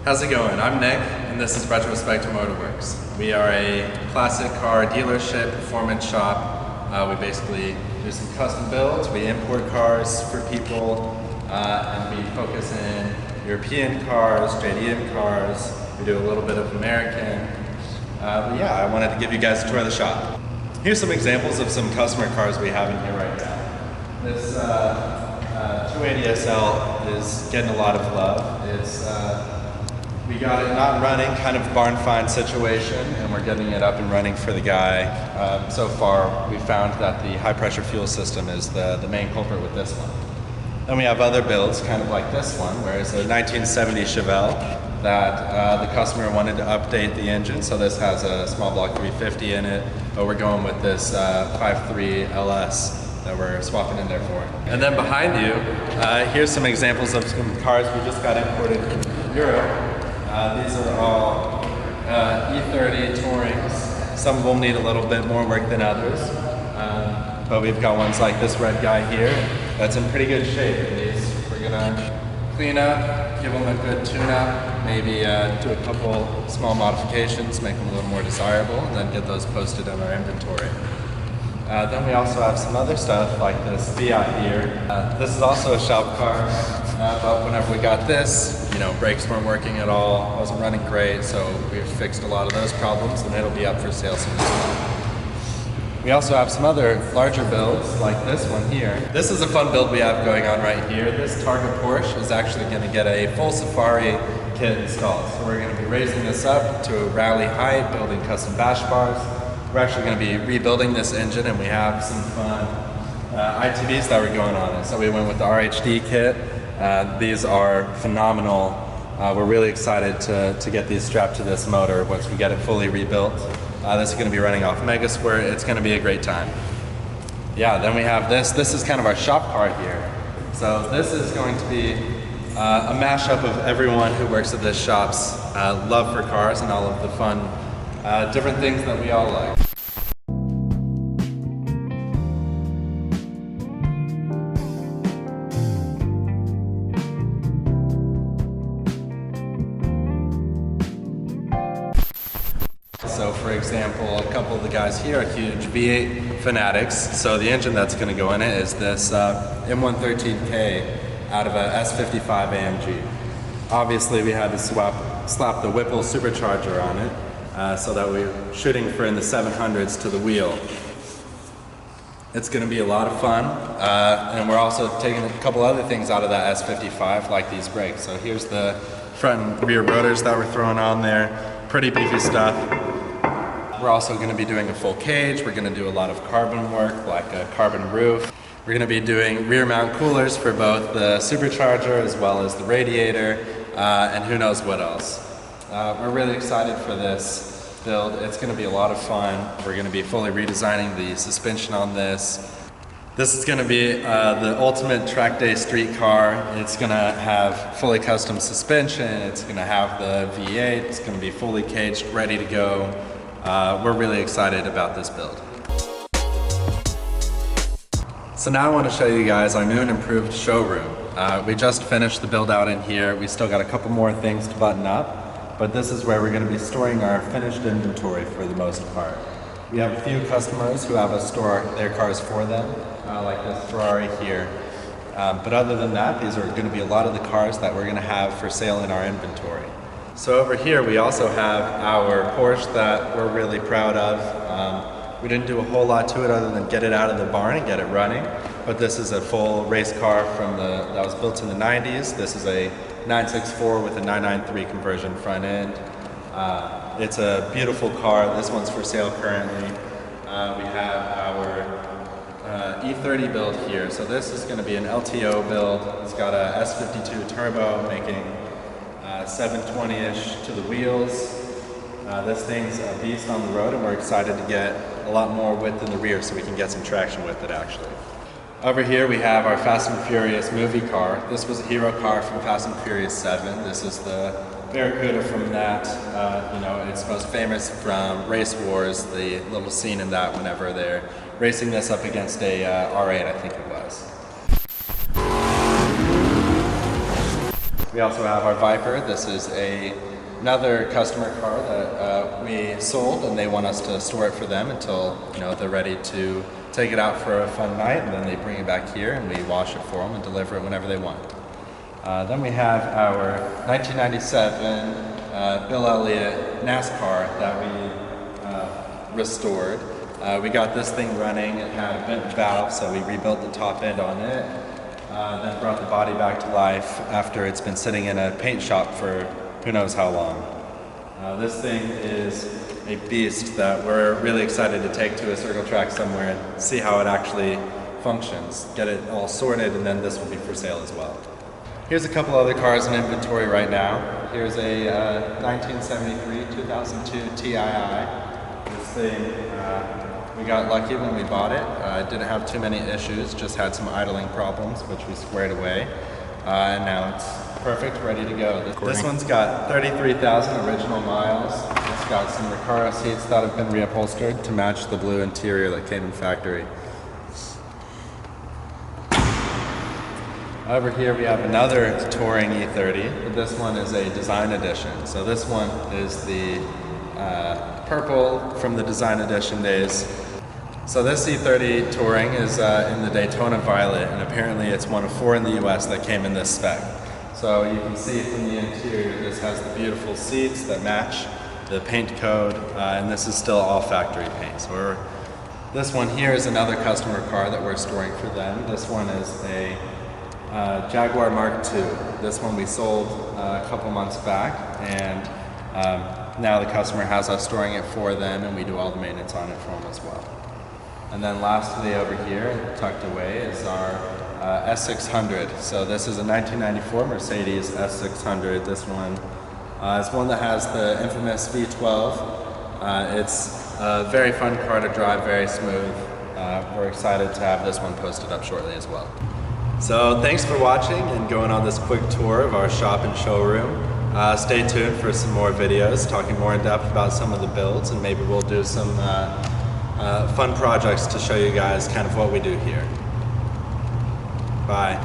How's it going? I'm Nick, and this is Retrospect Motorworks. We are a classic car dealership, performance shop. We basically do some custom builds. We import cars for people, and we focus in European cars, JDM cars. We do a little bit of American. But yeah, I wanted to give you guys a tour of the shop. Here's some examples of some customer cars we have in here right now. This 280 SL is getting a lot of love. We got it not running, kind of barn find situation, and we're getting it up and running for the guy. So far, we found that the high pressure fuel system is the main culprit with this one. Then we have other builds, kind of like this one, where it's a 1970 Chevelle that the customer wanted to update the engine. So this has a small block 350 in it, but we're going with this 5.3 LS that we're swapping in there for. And then behind you, here's some examples of some cars we just got imported from Europe. These are all E30 Tourings. Some of them need a little bit more work than others, but we've got ones like this red guy here that's in pretty good shape. We're gonna clean up, give them a good tune-up, maybe do a couple small modifications, make them a little more desirable, and then get those posted in our inventory. Then we also have some other stuff like this Fiat here. This is also a shop car, but whenever we got this, brakes weren't working at all, wasn't running great, so we've fixed a lot of those problems, and it'll be up for sale soon. We also have some other larger builds like this one here. This is a fun build we have going on right here. This Targa Porsche is actually going to get a full Safari kit installed. So we're going to be raising this up to a rally height, building custom bash bars. We're actually going to be rebuilding this engine, and we have some fun ITBs that we're going on it. So we went with the RHD kit. These are phenomenal. We're really excited to get these strapped to this motor once we get it fully rebuilt. This is going to be running off Mega Squirt. It's going to be a great time. Yeah, then we have this. This is kind of our shop car here. So this is going to be a mashup of everyone who works at this shop's love for cars and all of the fun different things that we all like. So for example, a couple of the guys here are huge V8 fanatics. So the engine that's going to go in it is this M113K out of a S55 AMG. Obviously we had to slap the Whipple supercharger on it. So that we're shooting for in the 700s to the wheel. It's going to be a lot of fun, and we're also taking a couple other things out of that S55, like these brakes. So here's the front and rear rotors that we're throwing on there. Pretty beefy stuff. We're also going to be doing a full cage. We're going to do a lot of carbon work, like a carbon roof. We're going to be doing rear mount coolers for both the supercharger as well as the radiator, and who knows what else. We're really excited for this build. It's going to be a lot of fun. We're going to be fully redesigning the suspension on this. This is going to be the ultimate track day street car. It's going to have fully custom suspension. It's going to have the V8. It's going to be fully caged, ready to go. We're really excited about this build. So now I want to show you guys our new and improved showroom. We just finished the build out in here. We still got a couple more things to button up. But this is where we're going to be storing our finished inventory for the most part. We have a few customers who have us store their cars for them, like this Ferrari here. But other than that, these are going to be a lot of the cars that we're going to have for sale in our inventory. So over here we also have our Porsche that we're really proud of. We didn't do a whole lot to it other than get it out of the barn and get it running. But this is a full race car that was built in the 90s. This is a 964 with a 993 conversion front end. It's a beautiful car. This one's for sale currently. We have our E30 build here. So this is going to be an LTO build. It's got a S52 turbo making 720-ish to the wheels. This thing's a beast on the road, and we're excited to get a lot more width in the rear so we can get some traction with it actually. Over here we have our Fast and Furious movie car. This was a hero car from Fast and Furious 7. This is the Barracuda from that. It's most famous from Race Wars, the little scene in that whenever they're racing this up against a R8, I think it was. We also have our Viper. This is another customer car that we sold, and they want us to store it for them until they're ready to take it out for a fun night, and then they bring it back here and we wash it for them and deliver it whenever they want. Then we have our 1997 Bill Elliott NASCAR that we restored. We got this thing running. It had a bent valve, so we rebuilt the top end on it. Then brought the body back to life after it's been sitting in a paint shop for who knows how long. This thing is a beast that we're really excited to take to a circle track somewhere and see how it actually functions. Get it all sorted, and then this will be for sale as well. Here's a couple other cars in inventory right now. Here's a 1973 2002 TII. This thing, we got lucky when we bought it. It didn't have too many issues, just had some idling problems, which we squared away. And now it's perfect, ready to go. This one's got 33,000 original miles. It's got some Recaro seats that have been reupholstered to match the blue interior that came in factory. Over here we have another touring E30, but this one is a design edition. So this one is the purple from the design edition days. So this E30 touring is in the Daytona Violet, and apparently it's one of 4 in the US that came in this spec. So you can see from the interior, this has the beautiful seats that match the paint code, and this is still all factory paint. So this one here is another customer car that we're storing for them. This one is a Jaguar Mark II. This one we sold a couple months back, and now the customer has us storing it for them, and we do all the maintenance on it for them as well. And then lastly over here, tucked away, is our S600. So this is a 1994 Mercedes S600. This one is one that has the infamous V12. It's a very fun car to drive, very smooth. We're excited to have this one posted up shortly as well. So thanks for watching and going on this quick tour of our shop and showroom. Stay tuned for some more videos talking more in depth about some of the builds, and maybe we'll do some fun projects to show you guys kind of what we do here. Bye.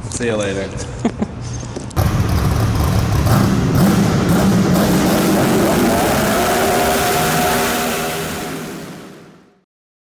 See you later.